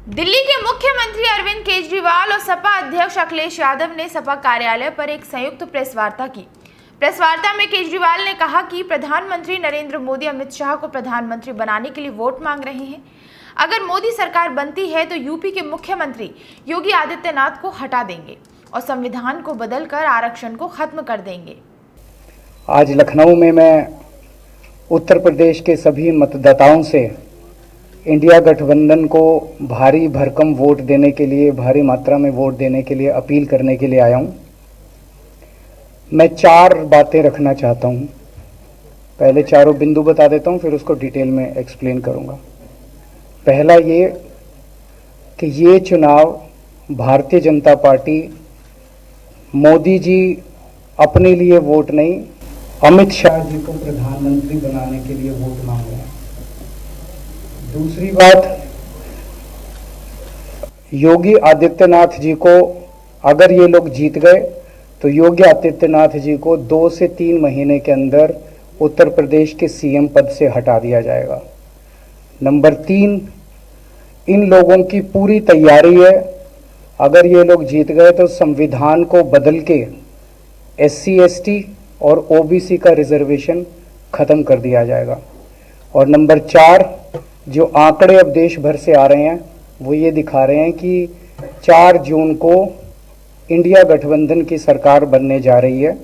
दिल्ली के मुख्यमंत्री अरविंद केजरीवाल और सपा अध्यक्ष अखिलेश यादव ने सपा कार्यालय पर एक संयुक्त प्रेस वार्ता की। प्रेस वार्ता में केजरीवाल ने कहा कि प्रधानमंत्री नरेंद्र मोदी अमित शाह को प्रधानमंत्री बनाने के लिए वोट मांग रहे हैं। अगर मोदी सरकार बनती है तो यूपी के मुख्यमंत्री योगी आदित्यनाथ को हटा देंगे और संविधान को बदलकर आरक्षण को खत्म कर देंगे। आज लखनऊ में मैं उत्तर प्रदेश के सभी मतदाताओं से इंडिया गठबंधन को भारी भरकम वोट देने के लिए, भारी मात्रा में वोट देने के लिए अपील करने के लिए आया हूं। मैं 4 बातें रखना चाहता हूं। पहले चारों बिंदु बता देता हूं, फिर उसको डिटेल में एक्सप्लेन करूंगा। पहला ये कि ये चुनाव भारतीय जनता पार्टी मोदी जी अपने लिए वोट नहीं, अमित शाह जी को प्रधानमंत्री बनाने के लिए वोट मांग रहे हैं। दूसरी बात, योगी आदित्यनाथ जी को अगर ये लोग जीत गए तो योगी आदित्यनाथ जी को 2 से 3 महीने के अंदर उत्तर प्रदेश के सीएम पद से हटा दिया जाएगा। नंबर 3, इन लोगों की पूरी तैयारी है, अगर ये लोग जीत गए तो संविधान को बदल के SC ST और OBC का रिजर्वेशन खत्म कर दिया जाएगा। और नंबर 4, जो आंकड़े अब देश भर से आ रहे हैं वो ये दिखा रहे हैं कि 4 जून को इंडिया गठबंधन की सरकार बनने जा रही है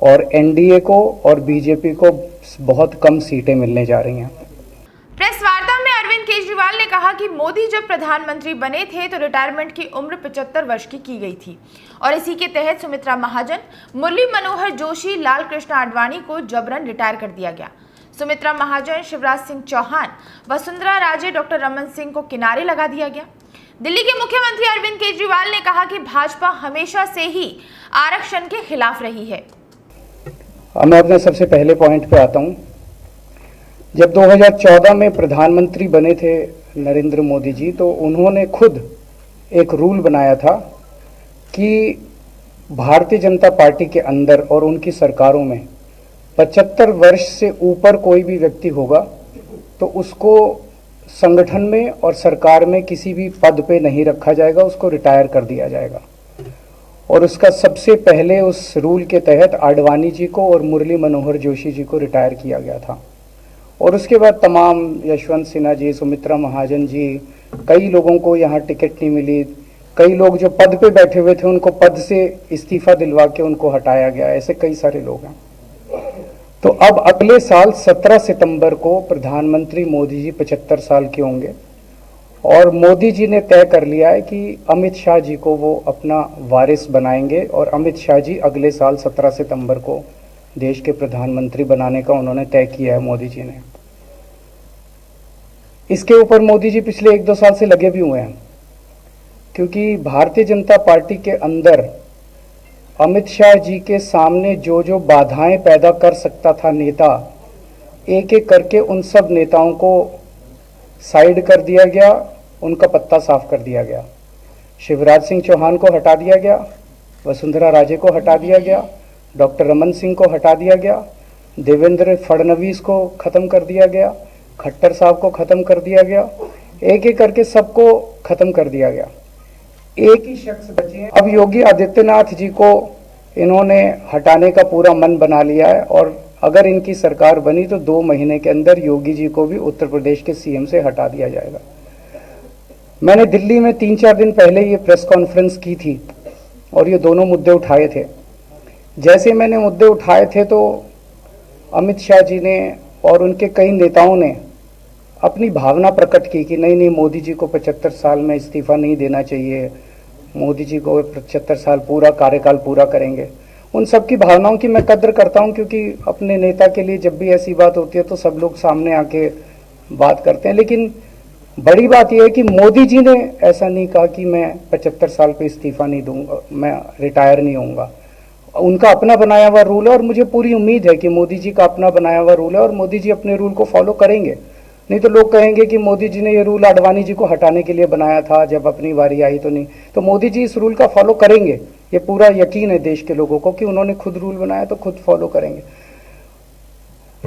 और NDA को और BJP को बहुत कम सीटें मिलने जा रही हैं। प्रेस वार्ता में अरविंद केजरीवाल ने कहा कि मोदी जब प्रधानमंत्री बने थे तो रिटायरमेंट की उम्र 75 वर्ष की गई थी और इसी के तहत सुमित्रा महाजन, मुरली मनोहर जोशी, लाल कृष्ण आडवाणी को जबरन रिटायर कर दिया गया। सुमित्रा महाजन, शिवराज सिंह चौहान, वसुंधरा राजे, डॉक्टर रमन सिंह को किनारे लगा दिया गया। दिल्ली के मुख्यमंत्री अरविंद केजरीवाल ने कहा कि भाजपा हमेशा से ही आरक्षण के खिलाफ रही है। अब मैं अपने सबसे पहले पॉइंट पे आता हूं। जब 2014 में प्रधानमंत्री बने थे नरेंद्र मोदी जी, तो उन्होंने खुद एक रूल बनाया था कि भारतीय जनता पार्टी के अंदर और उनकी सरकारों में 75 वर्ष से ऊपर कोई भी व्यक्ति होगा तो उसको संगठन में और सरकार में किसी भी पद पे नहीं रखा जाएगा, उसको रिटायर कर दिया जाएगा। और उसका सबसे पहले उस रूल के तहत आडवाणी जी को और मुरली मनोहर जोशी जी को रिटायर किया गया था। और उसके बाद तमाम यशवंत सिन्हा जी, सुमित्रा महाजन जी, कई लोगों को यहाँ टिकट नहीं मिली, कई लोग जो पद पे बैठे हुए थे उनको पद से इस्तीफा दिलवा के उनको हटाया गया। ऐसे कई सारे लोग हैं। तो अब अगले साल 17 सितंबर को प्रधानमंत्री मोदी जी 75 साल के होंगे और मोदी जी ने तय कर लिया है कि अमित शाह जी को वो अपना वारिस बनाएंगे और अमित शाह जी अगले साल 17 सितंबर को देश के प्रधानमंत्री बनाने का उन्होंने तय किया है मोदी जी ने। इसके ऊपर मोदी जी पिछले 1-2 साल से लगे भी हुए हैं, क्योंकि भारतीय जनता पार्टी के अंदर अमित शाह जी के सामने जो जो बाधाएं पैदा कर सकता था नेता, एक एक करके उन सब नेताओं को साइड कर दिया गया, उनका पत्ता साफ कर दिया गया। शिवराज सिंह चौहान को हटा दिया गया, वसुंधरा राजे को हटा दिया गया, डॉक्टर रमन सिंह को हटा दिया गया, देवेंद्र फडणवीस को ख़त्म कर दिया गया, खट्टर साहब को ख़त्म कर दिया गया, एक एक करके सबको ख़त्म कर दिया गया। एक ही शख्स बचे हैं। अब योगी आदित्यनाथ जी को इन्होंने हटाने का पूरा मन बना लिया है और अगर इनकी सरकार बनी तो 2 महीने के अंदर योगी जी को भी उत्तर प्रदेश के सीएम से हटा दिया जाएगा। मैंने दिल्ली में 3-4 दिन पहले ये प्रेस कॉन्फ्रेंस की थी और ये दोनों मुद्दे उठाए थे। जैसे मैंने मुद्दे उठाए थे तो अमित शाह जी ने और उनके कई नेताओं ने अपनी भावना प्रकट की कि नहीं, मोदी जी को 75 साल में इस्तीफा नहीं देना चाहिए, मोदी जी को 75 साल पूरा कार्यकाल पूरा करेंगे। उन सब की भावनाओं की मैं कद्र करता हूं, क्योंकि अपने नेता के लिए जब भी ऐसी बात होती है तो सब लोग सामने आके बात करते हैं। लेकिन बड़ी बात यह है कि मोदी जी ने ऐसा नहीं कहा कि मैं 75 साल पे इस्तीफा नहीं दूंगा, मैं रिटायर नहीं होऊंगा। उनका अपना बनाया हुआ रूल है और मुझे पूरी उम्मीद है कि मोदी जी का अपना बनाया हुआ रूल है और मोदी जी अपने रूल को फॉलो करेंगे। नहीं तो लोग कहेंगे कि मोदी जी ने ये रूल आडवाणी जी को हटाने के लिए बनाया था, जब अपनी बारी आई तो नहीं। तो मोदी जी इस रूल का फॉलो करेंगे, ये पूरा यकीन है देश के लोगों को कि उन्होंने खुद रूल बनाया तो खुद फॉलो करेंगे।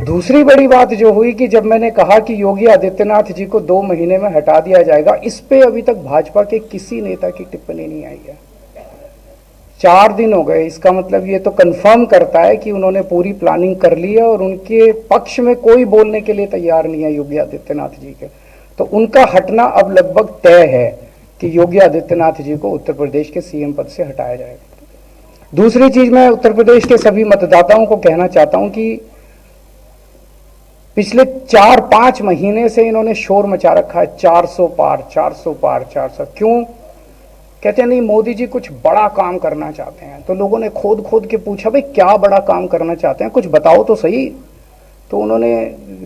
दूसरी बड़ी बात जो हुई कि जब मैंने कहा कि योगी आदित्यनाथ जी को 2 महीने में हटा दिया जाएगा, इस पे अभी तक भाजपा के किसी नेता की टिप्पणी नहीं आई है। 4 दिन हो गए, इसका मतलब ये तो कंफर्म करता है कि उन्होंने पूरी प्लानिंग कर ली है और उनके पक्ष में कोई बोलने के लिए तैयार नहीं है योगी आदित्यनाथ जी के। तो उनका हटना अब लगभग तय है कि योगी आदित्यनाथ जी को उत्तर प्रदेश के सीएम पद से हटाया जाएगा। दूसरी चीज, मैं उत्तर प्रदेश के सभी मतदाताओं को कहना चाहता हूं कि पिछले 4-5 महीने से इन्होंने शोर मचा रखा है, 400 पार 400 पार 400। क्यों? कहते हैं नहीं मोदी जी कुछ बड़ा काम करना चाहते हैं। तो लोगों ने खोद खोद के पूछा, भाई क्या बड़ा काम करना चाहते हैं, कुछ बताओ तो सही। तो उन्होंने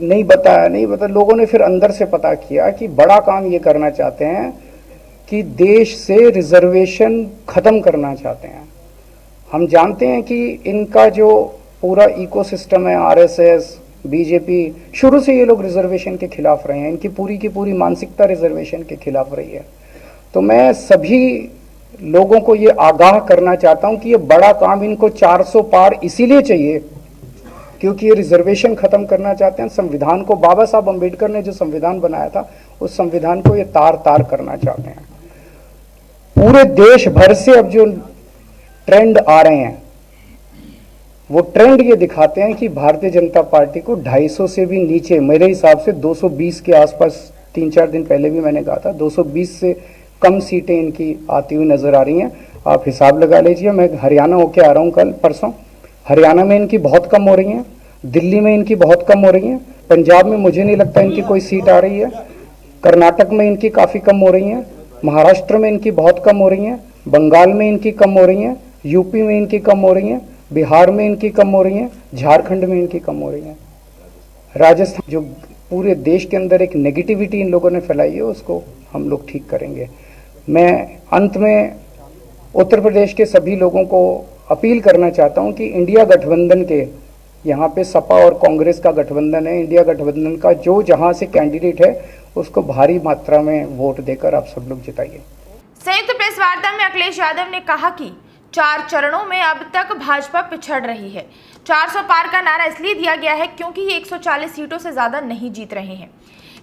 नहीं बताया। लोगों ने फिर अंदर से पता किया कि बड़ा काम ये करना चाहते हैं कि देश से रिजर्वेशन खत्म करना चाहते हैं। हम जानते हैं कि इनका जो पूरा इकोसिस्टम है, आरएसएस, बीजेपी, शुरू से ये लोग रिजर्वेशन के खिलाफ रहे हैं। इनकी पूरी की पूरी मानसिकता रिजर्वेशन के खिलाफ रही है। तो मैं सभी लोगों को ये आगाह करना चाहता हूं कि ये बड़ा काम इनको 400 पार इसीलिए चाहिए क्योंकि ये रिजर्वेशन खत्म करना चाहते हैं। संविधान को, बाबा साहब अंबेडकर ने जो संविधान बनाया था, उस संविधान को ये तार तार करना चाहते हैं। पूरे देश भर से अब जो ट्रेंड आ रहे हैं, वो ट्रेंड ये दिखाते हैं कि भारतीय जनता पार्टी को 250 से भी नीचे, मेरे हिसाब से 220 के आसपास, 3-4 दिन पहले भी मैंने कहा था, 220 से कम सीटें इनकी आती हुई नजर आ रही हैं। आप हिसाब लगा लीजिए। मैं हरियाणा होके आ रहा हूँ कल परसों, हरियाणा में इनकी बहुत कम हो रही हैं, दिल्ली में इनकी बहुत कम हो रही हैं, पंजाब में मुझे नहीं लगता इनकी कोई सीट आ रही है, कर्नाटक में इनकी काफ़ी कम हो रही हैं, महाराष्ट्र में इनकी बहुत कम हो रही हैं, बंगाल में इनकी कम हो रही हैं, यूपी में इनकी कम हो रही हैं, बिहार में इनकी कम हो रही हैं, झारखंड में इनकी कम हो रही हैं, राजस्थान। जो पूरे देश के अंदर एक नेगेटिविटी इन लोगों ने फैलाई है, उसको हम लोग ठीक करेंगे। मैं अंत में उत्तर प्रदेश के सभी लोगों को अपील करना चाहता हूं कि इंडिया गठबंधन के, यहाँ पे सपा और कांग्रेस का गठबंधन है, इंडिया गठबंधन का जो जहां से कैंडिडेट है उसको भारी मात्रा में वोट देकर आप सब लोग जिताइए। संयुक्त प्रेस वार्ता में अखिलेश यादव ने कहा कि 4 चरणों में अब तक भाजपा पिछड़ रही है। 400 पार का नारा इसलिए दिया गया है क्योंकि ये 140 सीटों से ज्यादा नहीं जीत रहे हैं।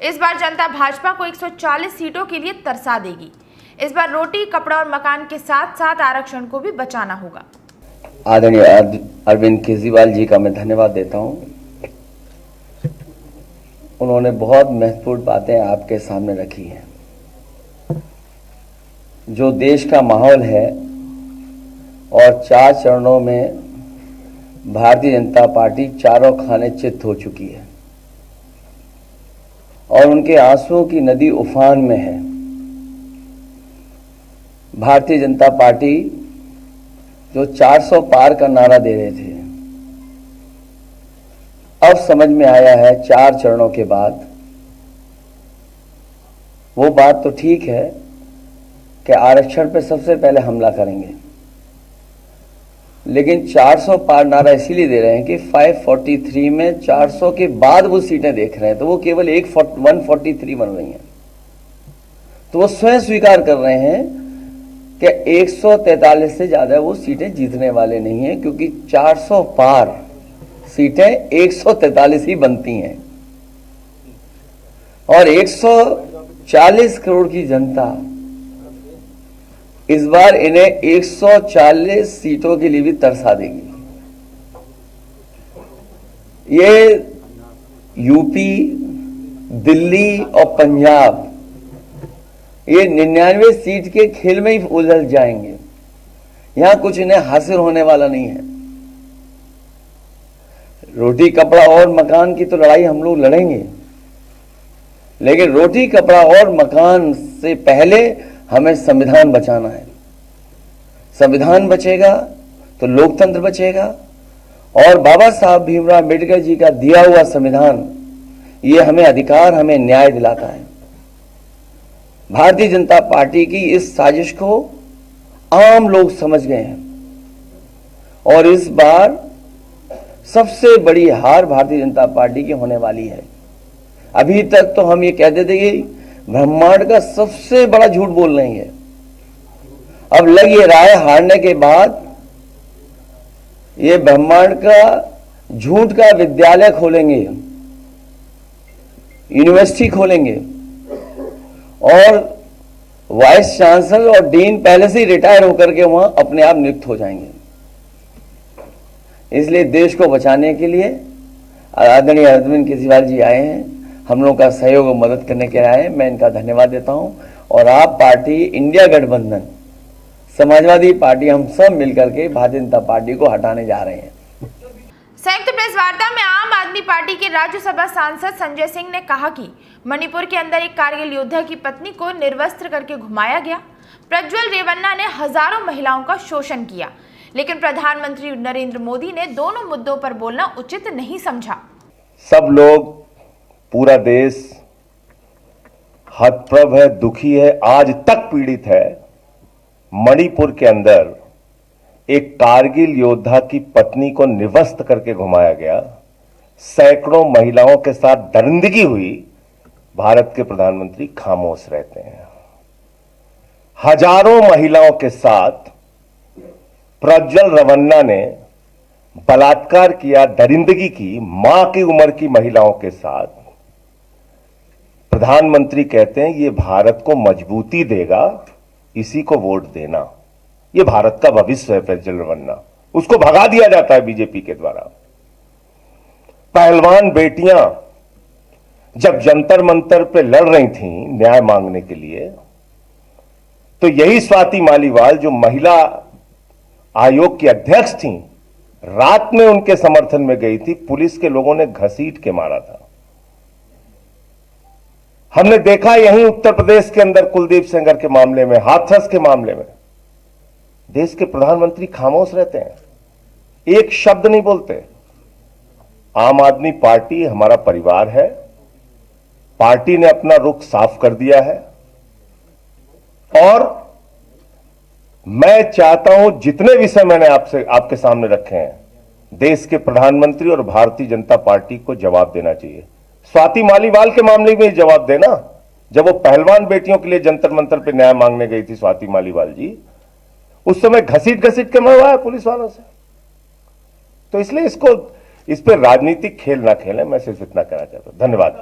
इस बार जनता भाजपा को 140 सीटों के लिए तरसा देगी। इस बार रोटी, कपड़ा और मकान के साथ साथ आरक्षण को भी बचाना होगा। आदरणीय अरविंद केजरीवाल जी का मैं धन्यवाद देता हूं। उन्होंने बहुत महत्वपूर्ण बातें आपके सामने रखी हैं। जो देश का माहौल है और 4 चरणों में भारतीय जनता पार्टी चारों खाने चित हो चुकी है और उनके आंसुओं की नदी उफान में है। भारतीय जनता पार्टी जो 400 पार का नारा दे रहे थे, अब समझ में आया है 4 चरणों के बाद। वो बात तो ठीक है कि आरक्षण पे सबसे पहले हमला करेंगे, लेकिन 400 पार नारा इसीलिए दे रहे हैं कि 543 में 400 के बाद वो सीटें देख रहे हैं, तो वो केवल 143 बन रही हैं। तो वो स्वयं स्वीकार कर रहे हैं कि 143 से ज्यादा वो सीटें जीतने वाले नहीं हैं, क्योंकि 400 पार सीटें 143 ही बनती हैं और 140 करोड़ की जनता इस बार इन्हें 140 सीटों के लिए भी तरसा देगी। ये यूपी, दिल्ली और पंजाब ये 99 सीट के खेल में ही उलझ जाएंगे। यहां कुछ इन्हें हासिल होने वाला नहीं है। रोटी, कपड़ा और मकान की तो लड़ाई हम लोग लड़ेंगे, लेकिन रोटी, कपड़ा और मकान से पहले हमें संविधान बचाना है। संविधान बचेगा तो लोकतंत्र बचेगा और बाबा साहब भीमराव अम्बेडकर जी का दिया हुआ संविधान ये हमें अधिकार, हमें न्याय दिलाता है। भारतीय जनता पार्टी की इस साजिश को आम लोग समझ गए हैं और इस बार सबसे बड़ी हार भारतीय जनता पार्टी की होने वाली है। अभी तक तो हम ये कहते थे कि ब्रह्मांड का सबसे बड़ा झूठ बोल रही है। अब लग ये रहा है हारने के बाद ये ब्रह्मांड का झूठ का विद्यालय खोलेंगे, यूनिवर्सिटी खोलेंगे और वाइस चांसलर और डीन पहले से ही रिटायर होकर के वहां अपने आप नियुक्त हो जाएंगे। इसलिए देश को बचाने के लिए आदरणीय अरविंद केजरीवाल जी आए हैं, हम लोगों का सहयोग और मदद करने के लिए आए हैं। मैं इनका धन्यवाद देता हूं और आप पार्टी, इंडिया गठबंधन, समाजवादी पार्टी, हम सब मिलकर के भारतीय जनता पार्टी को हटाने जा रहे हैं। संयुक्त प्रेस वार्ता में आम आदमी पार्टी के राज्यसभा सांसद संजय सिंह ने कहा कि मणिपुर के अंदर एक कारगिल योद्धा की पत्नी को निर्वस्त्र करके घुमाया गया। प्रज्वल रेवन्ना ने हजारों महिलाओं का शोषण किया, लेकिन प्रधानमंत्री नरेंद्र मोदी ने दोनों मुद्दों पर बोलना उचित नहीं समझा। सब लोग, पूरा देश हतप्रभ है, दुखी है, आज तक पीड़ित है। मणिपुर के अंदर एक कारगिल योद्धा की पत्नी को निवस्त करके घुमाया गया, सैकड़ों महिलाओं के साथ दरिंदगी हुई, भारत के प्रधानमंत्री खामोश रहते हैं। हजारों महिलाओं के साथ प्रज्वल रेवन्ना ने बलात्कार किया, दरिंदगी की, मां की उम्र की महिलाओं के साथ। प्रधानमंत्री कहते हैं ये भारत को मजबूती देगा, इसी को वोट देना। ये भारत का भविष्य है प्रज्वल रेवन्ना, उसको भगा दिया जाता है बीजेपी के द्वारा। पहलवान बेटियां जब जंतर मंतर पे लड़ रही थीं न्याय मांगने के लिए, तो यही स्वाति मालीवाल जो महिला आयोग की अध्यक्ष थीं, रात में उनके समर्थन में गई थी, पुलिस के लोगों ने घसीट के मारा था। हमने देखा यहीं उत्तर प्रदेश के अंदर कुलदीप सेंगर के मामले में, हाथरस के मामले में, देश के प्रधानमंत्री खामोश रहते हैं, एक शब्द नहीं बोलते। आम आदमी पार्टी हमारा परिवार है, पार्टी ने अपना रुख साफ कर दिया है और मैं चाहता हूं जितने विषय मैंने आपके सामने रखे हैं, देश के प्रधानमंत्री और भारतीय जनता पार्टी को जवाब देना चाहिए। स्वाति मालीवाल के मामले में जवाब देना, जब वो पहलवान बेटियों के लिए जंतर मंतर पे न्याय मांगने गई थी स्वाति मालीवाल जी, उस समय घसीट के मरवाया पुलिस वालों से। तो इसलिए इस पे राजनीतिक खेल ना खेलें, मैं सिर्फ इतना कहना चाहता हूं। धन्यवाद।